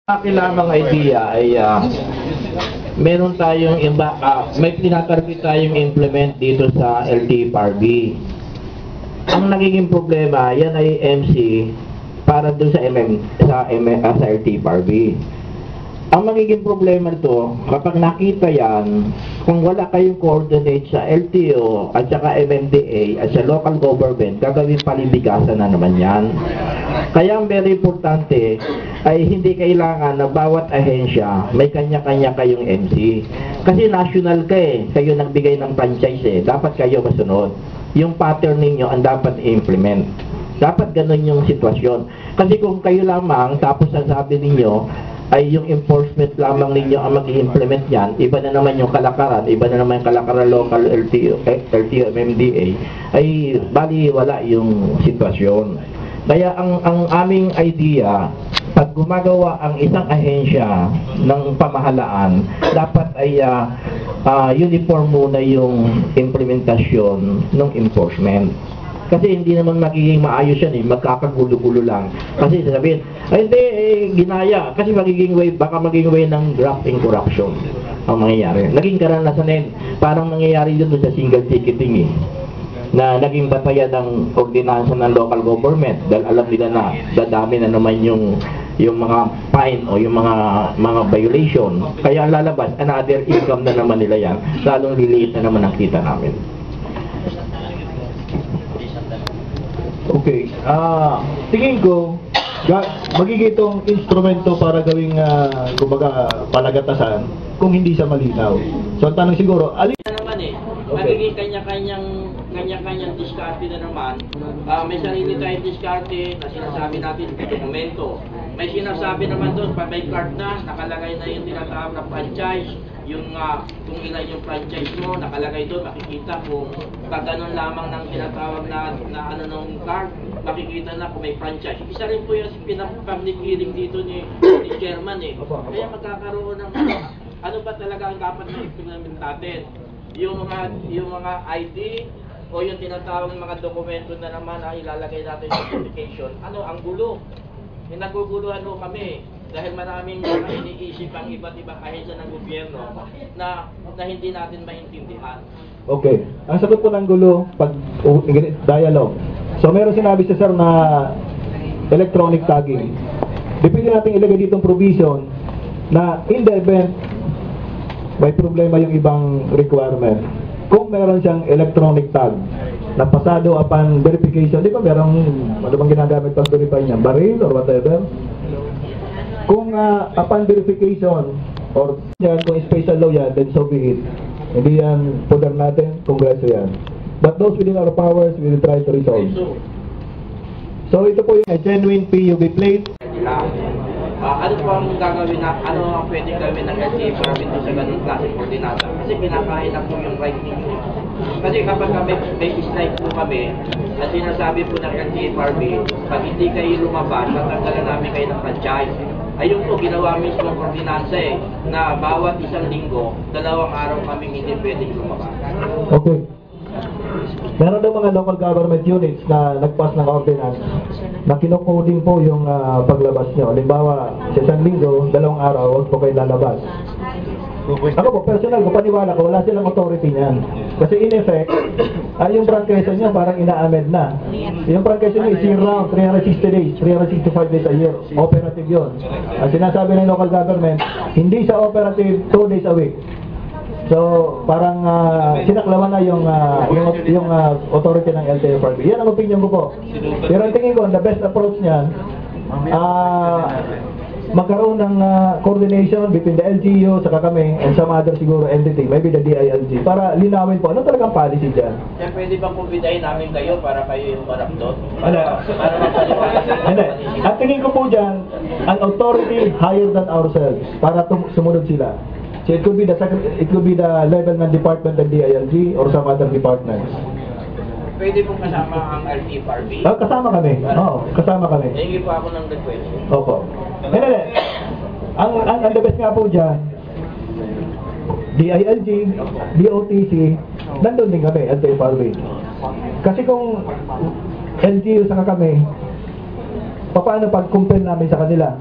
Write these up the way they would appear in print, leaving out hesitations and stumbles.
Akin lamang idea ay meron tayong may tinatarget tayong implement dito sa LTFRB. Ang nagiging problema, yan ay MC para dun sa LTFRB. Ang magiging problema nito, kapag nakita yan, kung wala kayong coordinate sa LTO at saka MMDA at sa local government, gagawin palibigasan na naman yan. Kaya ang very importante ay hindi kailangan na bawat ahensya may kanya-kanya kayong MC. Kasi national ka kayo nagbigay ng franchise dapat kayo masunod. Yung pattern ninyo ang dapat i-implement. Dapat ganun yung sitwasyon. Kasi kung kayo lamang tapos sasabi ninyo ay yung enforcement lamang ninyo ang mag-i-implement yan, iba na naman yung kalakaran, iba na naman yung kalakaran local LTO, MMDA, ay bali wala yung sitwasyon. Kaya ang aming idea, pag gumagawa ang isang ahensya ng pamahalaan, dapat ay uniform muna yung implementasyon ng enforcement. Kasi hindi naman magiging maayos yan magkakagulo-gulo lang. Kasi sasabihin, ay hindi, ginaya. Kasi baka magiging way ng graft and corruption ang mangyayari. Naging karanasan parang nangyayari dun sa single ticketing na naging batayan ng ordinansa ng local government dahil alam nila na dadami na naman yung mga fine o yung mga violation. Kaya lalabas, another income na naman nila yan, lalong liliit na naman ang kita namin. Okay, tingin ko, magiging itong instrumento para gawing, kumbaga, palagatasan kung hindi siya malinaw. So, ang tanong siguro, alin? Naman magiging kanya-kanyang diskarte na naman. May sarili tayong diskarte na sinasabi natin dokumento. May sinasabi naman doon, pa may card na, nakalagay na yung tinatawag na franchise. Yung kung ilan yung franchise mo, nakalagay doon, makikita kung kaganon lamang ng tinatawag na ano ng card, makikita na kung may franchise. Isa rin po yung pinag-public hearing dito ni Chairman Kaya magkakaroon ng ano ba talaga ang dapat na implement natin? Yung mga ID o yung tinatawag ng mga dokumento na naman na ilalagay natin sa application. Ano ang gulo? Naguguluhan kami dahil maraming iniisip ang iba't ibang ahensya ng gobyerno na hindi natin maintindihan. Okay. Ang sagot po ng gulo, pag dialogue. So, meron sinabi si Sir na electronic tagging. Depende natin ilagay ditong provision na in the event may problema yung ibang requirement. Kung meron siyang electronic tag na pasado upon verification, di ba merong ano bang ginagamit pag verify niya? Baril or whatever? Kung upon verification or yan, kung special law yan, then so be it. Hindi yan poder natin, kongreso yan. But those within our powers, we will try to resolve. So ito po yung genuine PUB plate. Ano po ang gagawin na, ano ang pwedeng gawin ng LTO para dito sa ganung klaseng ordinansa? Kasi kinakain na po yung right ninyo. Kasi kapag may strike po kami, at sinasabi po ng LTFRB, pag hindi kayo lumabas, tatanggalan namin kayo ng franchise. Ayun po, ginawa mismo ang ordinansa na bawat isang linggo, 2 araw kami hindi pwedeng lumabas. Okay. Meron daw mga local government units na nagpas ng ordinance na kinukuding po yung paglabas nyo. Halimbawa, sa isang linggo, 2 araw, huwag po kayo lalabas. Ako po, personal ko, paniwala ko, wala silang authority niyan. Kasi in effect, yung prangkesa nyo parang ina-amend na. Yung prangkesa nyo is year round, 360 days, 365 days a year. Operative yun. Ang sinasabi ng local government, hindi sa operative 2 days a week. So, parang sinaklawan na yung authority ng LTFRB. Yan ang opinion ko po. Pero ang tingin ko, the best approach niyan, magkaroon ng coordination between the LGU saka kami and some other siguro entity, maybe the DILG, para linawin po, ano talagang policy dyan? Kaya pwede bang kumbidahin namin kayo para kayo yung marap doon? Ano? Hindi. At tingin ko po dyan, an authority higher than ourselves para sumunod sila. So it could be the level ng department ng DILG or some other departments. Pwede pong kasama ang LTFRB? Kasama kami. Oo, kasama kami. Hingi po ako ng request. Opo. Hindi. Ang the best nga po dyan, DILG, DOTC, nandun din kami, LTFRB. Kasi kung LGU saka kami, paano pag-compare namin sa kanila?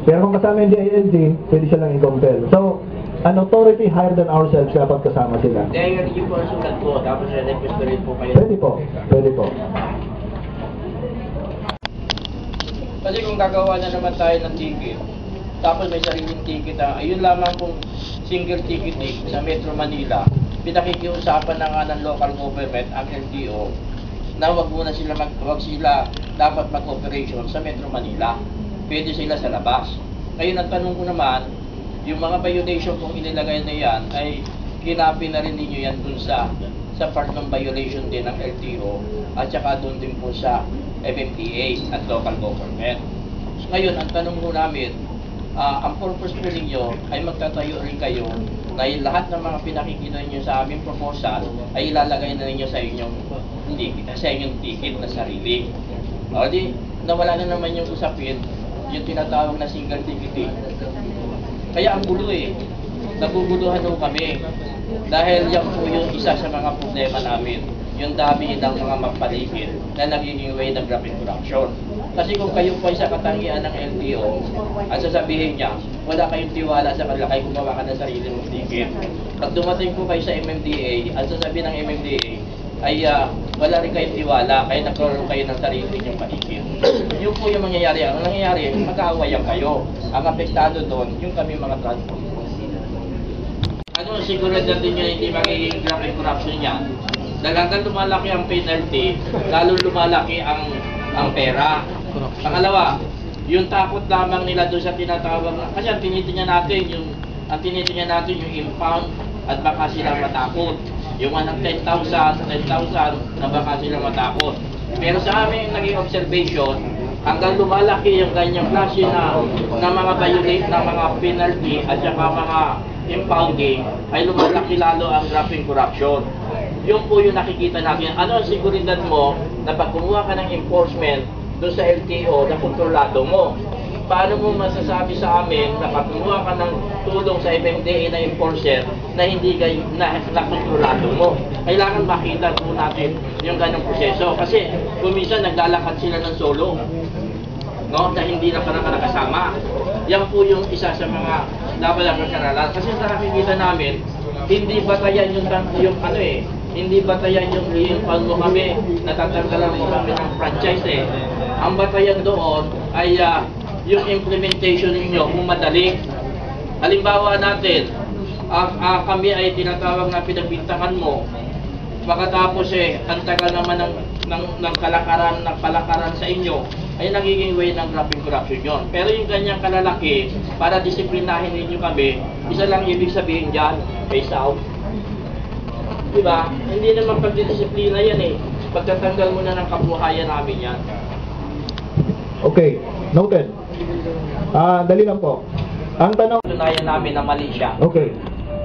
Pero kung kasama yung DILG, pwede siya lang i-compel. So, an authority higher than ourselves dapat kasama sila. Dahil yung po ang sulat po, tapos request ko rin po kayo. Pwede po, pwede po. Kasi kung gagawa na naman tayo ng ticket, tapos may sariling ticket, ayun lamang kung single ticketing sa Metro Manila, pinakikiusapan na nga ng local government, ang LTO, na wag sila dapat mag-operation sa Metro Manila. Pwede sila sa labas. Ngayon ang tanong ko naman, yung mga violation kung inilagay na yan, ay kinapi na rin ninyo yan dun sa part ng violation din ng LTO at saka dun din po sa MMDA at local government. Ngayon, ang tanong ko namin, ang purpose po ninyo ay magtatayo rin kayo na lahat ng mga pinakikita ninyo sa aming proposal ay ilalagay na ninyo sa inyong ticket na sarili. O di, nawala na naman yung usapin, yung tinatawag na single ticketing. Kaya ang gulo naguguluhan ho kami. Dahil yan po yung isa sa mga problema namin, yung dami ng mga magpaligid na nagiging way ng rapid corruption. Kasi kung kayo po ay sa katangian ng LTO, at sasabihin niya, wala kayong tiwala sa kanila, kayo gumawa ka ng sarili mong ticket. Pag dumating po kayo sa MMDA, at sasabihin ng MMDA, ay wala rin kayong tiwala, kaya nagkaroon kayo ng sarili ninyong paligid. Yun po yung mangyayari. Ang nangyayari, mag-aawayan kayo. Ang apektado doon, yung kami mga transport. Ano, siguro din nyo hindi magiging grabe corruption yan. Dahil lumalaki ang penalty, lalo lumalaki ang pera. Pangalawa, yung takot lamang nila doon sa tinatawag na, kasi ang tinitingnan natin yung impound at baka sila matakot. Yung ng 10,000 na baka sila matakot. Pero sa aming naging observation, hanggang lumalaki yung ganyang klase na mga violate ng mga penalty at saka mga impounding, ay lumalaki lalo ang graphing corruption. Yun po yung nakikita natin. Ano ang siguridad mo na pag kumuha ka ng enforcement doon sa LTO na kontrolado mo? Paano mo masasabi sa amin na pag kumuha ka ng tulong sa MMDA na enforcer na hindi kayo na kontrolado mo? Kailangan makita po natin yung ganong proseso. Kasi kuminsan naglalakad sila ng solo, no? Na hindi na nakasama. Yan po yung isa sa mga dapat ang kakaralan. Kasi sa nakikita namin, hindi batayan hindi batayan yung mo kami, natatanggalan mo kami ng franchise Ang batayan doon ay yung implementation ninyo kung madali. Halimbawa natin, kami ay tinatawag na pinagbintangan mo, pagkatapos ang tagal naman ng palakaran sa inyo, ay nagiging way ng graphing corruption yun. Pero yung ganyang kalalaki, para disiplinahin ninyo kami, isa lang ibig sabihin dyan, face out. Diba? Hindi naman pagdidisiplina yan Pagtatanggal mo na ng kabuhayan namin yan. Okay, noted. Dali lang po. Ang tanong, tunayan namin na mali siya. okay.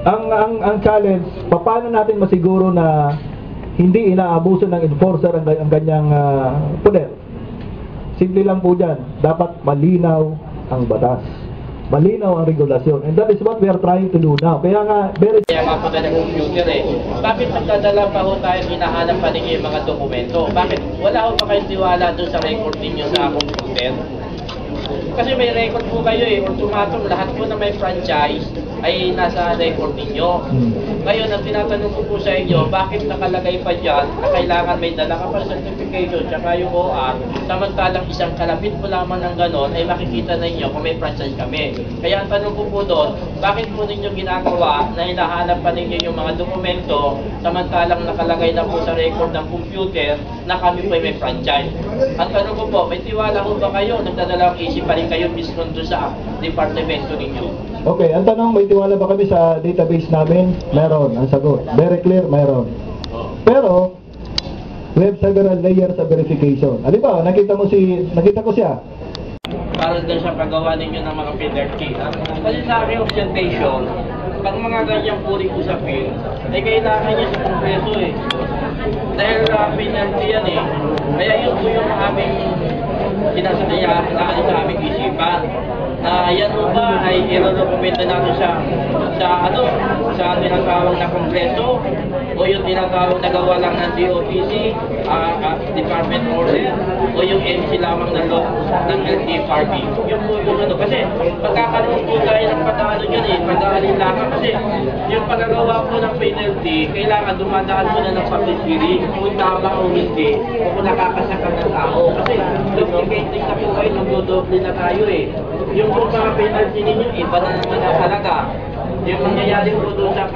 Ang challenge, paano natin masiguro na hindi inaabuso ng enforcer ang kanyang poder? Simple lang po dyan, dapat malinaw ang batas. Malinaw ang regulasyon. And that is what we are trying to do now. Kaya nga po tayo ng computer Bakit nagdadala pa ho tayo, hinahanap pa ninyo yung mga dokumento? Bakit? Wala ho pa kayong tiwala doon sa record ninyo sa computer? Kasi may record po kayo ultimatum, lahat po na may franchise ay nasa record ninyo. Ngayon, ang tinatanong ko po sa inyo, bakit nakalagay pa dyan na kailangan may dala ka pa certification tsaka yung OR, samantalang isang kalapit mo lamang ng ganon ay makikita ninyo kung may franchise kami. Kaya ang tanong ko po doon, bakit po ninyo ginagawa na hinahanap pa ninyo yung mga dokumento samantalang nakalagay na po sa record ng computer na kami po ay may franchise? Ang tanong ko po, may tiwala ko ba kayo? Nagdadalang isip pa rin kayo mismo doon sa departamento ninyo? Okay, ang tanong, may tiwala ba kami sa database namin? Meron, ang sagot. Very clear, meron. Pero, we have several layers of verification. Halimbawa, nakita ko siya. Para din sa paggawa ninyo ng mga penalty. Kasi sa aking observation, pag mga ganyang puring usapin, ay kailangan niya sa kongreso Dahil penalty yan Kaya yun po yung aming sinasabi natin sa aming isipan na yan mo ba ay i-recommenda natin sa tinatawag na Kongreso o yung tinatawag na gawa lang ng DOTC, Department Order, o yung MC lamang ng law ng LTFRB. Yung po yung ano, kasi pagkakaroon po tayo ng pagkakaroon dyan pagkakaroon lang kasi yung pagkagawa po ng penalty, kailangan dumadaan mo na ng public hearing kung tama o hindi, o kung nakakasakal ng tao. Kasi duplicating na po kayo, nagdodoble na tayo Yung po mga penalty ninyo, iba na naman ang halaga. Yung mangyayari po doon sa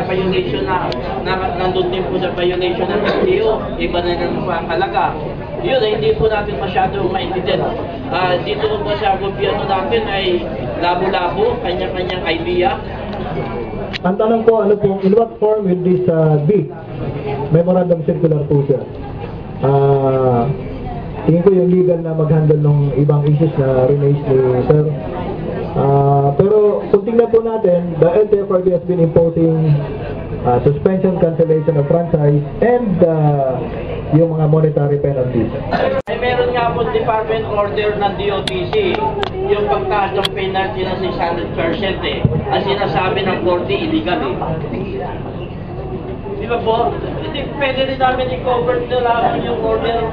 violation nandun din po sa violation ng LTO, iba na naman po ang halaga. Yun hindi po natin masyadong maintindihan. Dito po sa gobyerno natin ay labo-labo, kanya-kanyang idea. Ang tanong ko, ano po, in what form will this be? Memorandum circular po siya. Tingin ko yung legal na mag-handle ng ibang issues na rinaise ni Sir. Pero kung tingnan po natin, the LTFRB has been imposing suspension, cancellation of franchise, and yung mga monetary penalties. Ay meron nga po department order ng DOTC, yung pagtaas ng penalty ng 600%. Ang sinasabi ng korte, illegal Di ba po? Hindi pwede rin namin i-cover na lang yung order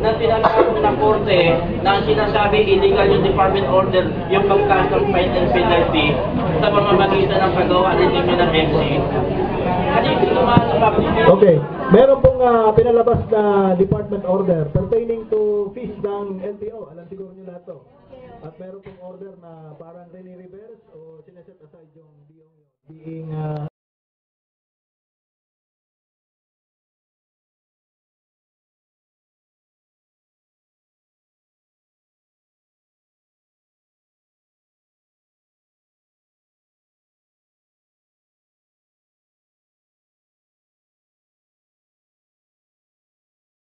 na tinatawag ng korte na sinasabi illegal yung department order, yung pagtaas ng fine and penalty sa pamamagitan ng paggawa ng MC. Okay. Meron pong pinalabas na department order pertaining to fees ng LTO. Alam siguro nyo lahat to. At meron pong order na parang re-reverse o sineset aside yung being